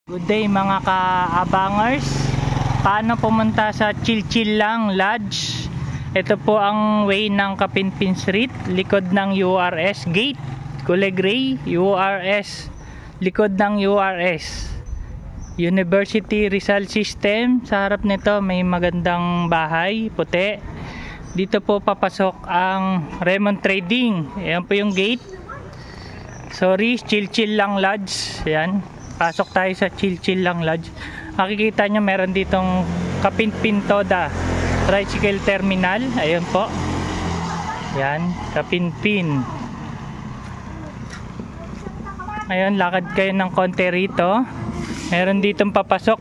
Good day mga ka-abangers. Paano pumunta sa Chill Chill Lang Lodge? Ito po ang way ng Kapinpin Street, likod ng URS gate, kulay gray, URS, likod ng URS University Rizal System. Sa harap nito may magandang bahay, puti. Dito po papasok ang Raymond Trading. Ayan po yung gate. Sorry, Chill Chill Lang Lodge. Ayan, pasok tayo sa Chill Chill Lang Lodge. Makikita nyo meron ditong Kapinpin Toda Tricycle Terminal. Ayun po. Ayan, Kapinpin. Ayun, lakad kayo ng konti rito. Meron ditong papasok.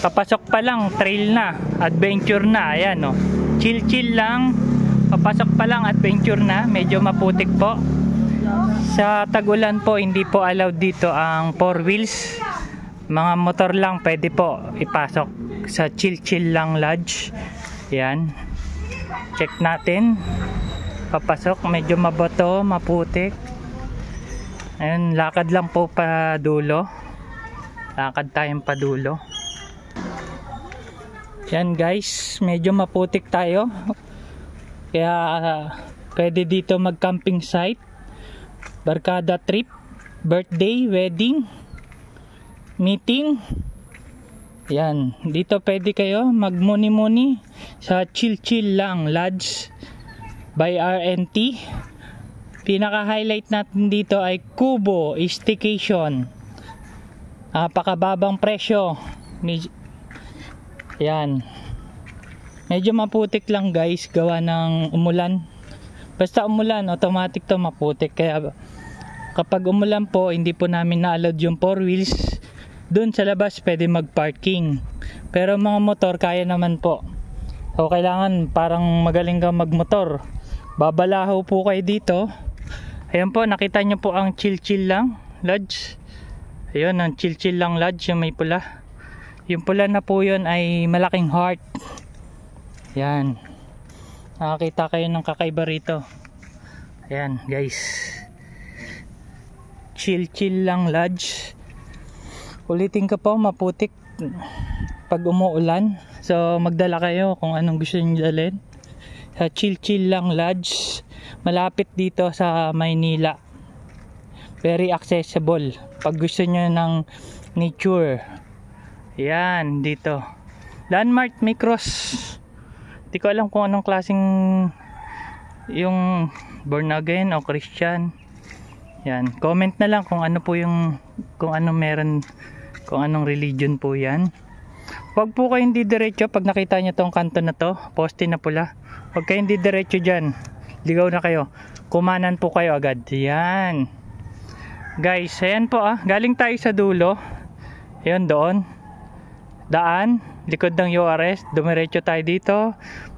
Papasok pa lang, trail na, adventure na. Ayan o, Chill Chill Lang. Papasok pa lang, adventure na. Medyo maputik po. Sa tag-ulan po, hindi po allowed dito ang 4 wheels. Mga motor lang pwede po ipasok sa Chill Chill Lang Lodge. Yan, check natin. Papasok, medyo mabato, maputik. Ayun, lakad lang po pa dulo. Lakad tayong pa dulo. Yan guys, medyo maputik tayo. Kaya pwede dito mag camping site, barkada trip, birthday, wedding, meeting. Yan, dito pwede kayo magmuni-muni sa Chill Chill Lang Lodge by RNT. Pinaka-highlight natin dito ay Kubo Staycation. Napakababang presyo. Yan, medyo maputik lang guys, gawa ng umulan. Basta umulan, automatic to maputik. Kaya kapag umulan po, hindi po namin na-allowed yung 4 wheels. Doon sa labas pwede mag-parking. Pero mga motor kaya naman po. So kailangan parang magaling ka magmotor. Babalaho po kayo dito. Ayan po, nakita nyo po ang Chill Chill Lang Lodge. Ayun, ang Chill Chill Lang Lodge, yung may pula. Yung pula na po yun ay malaking heart. Yan, nakakita kayo ng kakaiba rito. Ayan guys, Chill Chill Lang Lodge. Ulitin ko po, maputik pag umuulan. So magdala kayo kung anong gusto nyo dalhin sa Chill Chill Lang Lodge. Malapit dito sa Maynila. Very accessible pag gusto nyo ng nature. Yan, dito landmark, may cross. Di ko alam kung anong klaseng yung born again o Christian. Yan, comment na lang kung ano po yung, kung anong meron, kung anong religion po yan. Huwag po kayo hindi diretso. Pag nakita nyo tong kanto na to, poste na pula, huwag kayo hindi diretso dyan, ligaw na kayo, kumanan po kayo agad. Yan guys, ayan po galing tayo sa dulo. Ayan doon, daan, likod ng URS, dumiretso tayo dito,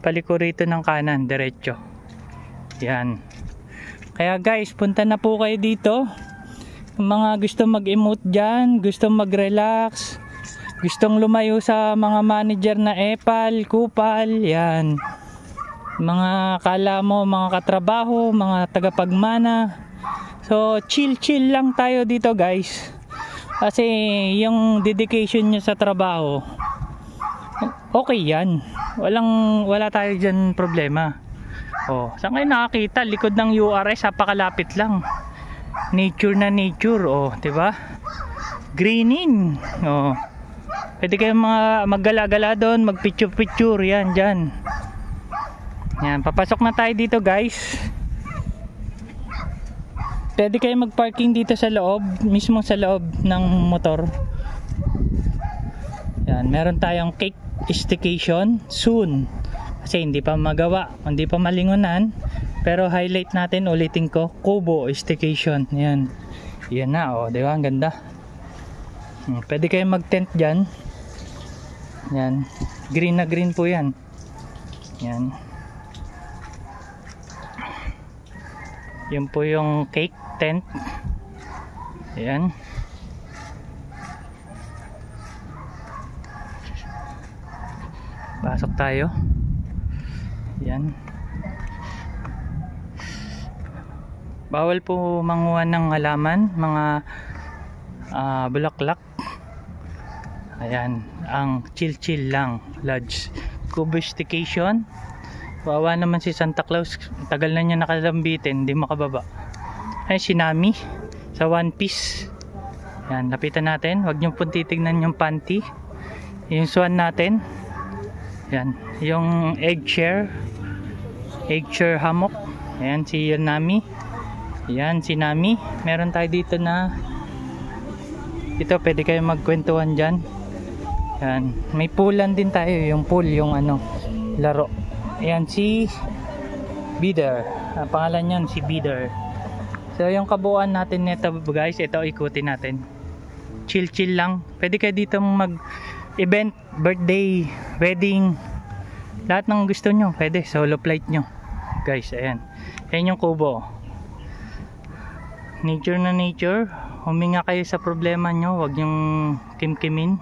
paliko rito ng kanan, diretso. Yan. Kaya guys, punta na po kayo dito. Mga gusto mag-emote dyan, gusto mag-relax, gustong lumayo sa mga manager na epal, kupal, yan. Mga kala mo, mga katrabaho, mga tagapagmana. So, chill lang tayo dito guys. Kasi yung dedication nyo sa trabaho, okay yan. Wala tayo dyan problema. Oh, saan kayo nakakita? Likod ng URS, napakalapit lang. Nature na nature, oh, 'di ba? Greening. Oh. Pwede kayong maggala-gala doon, magpicture-picture yan diyan. Yan, papasok na tayo dito, guys. Pwede kayo mag-parking dito sa loob, mismo sa loob ng motor. Yan, meron tayong cake staycation soon. Kasi hindi pa magawa, hindi pa malingunan. Pero highlight natin, ulitin ko, Kubo Staycation. Yan. Yan na, oh, di ba? Ang ganda. Pwede kayo mag-tent dyan. Yan. Green na green po yan. Yan. Yan po yung cake tent. Yan. Pasok tayo. Yan. Bawal po manguha ng halaman, mga bulaklak. Ayan, ang chill lang lodge. Kubo Staycation. Wawa naman si Santa Claus, tagal na niya nakalambitin, hindi makababa. Ay, si Nami sa One Piece. Yan, lapitan natin, wag niyo po titignan yung panty. Yung swan natin. Yan, yung egg chair hammock. Ayan, si Nami. Yan, si Nami. Meron tayo dito na ito, pwede kayo magkwentuhan dyan. Yan, may poolan din tayo, yung pool, yung ano, laro. Ayan, si Bider. Pangalan niyan, si Bider. So, yung kabuuan natin nito guys, ito ikutin natin. Chill lang. Pwede kayo dito mag-event, birthday, wedding, lahat ng gusto nyo, pwede. Solo flight nyo. Guys, ayan. Ayan yung kubo. Nature na nature. Huminga kayo sa problema nyo, wag yung kimkimin.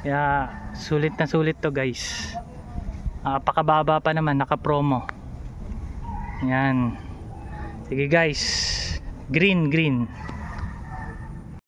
Kaya sulit na sulit to guys. Pakababa pa naman, naka promo. Yan. Sige guys, green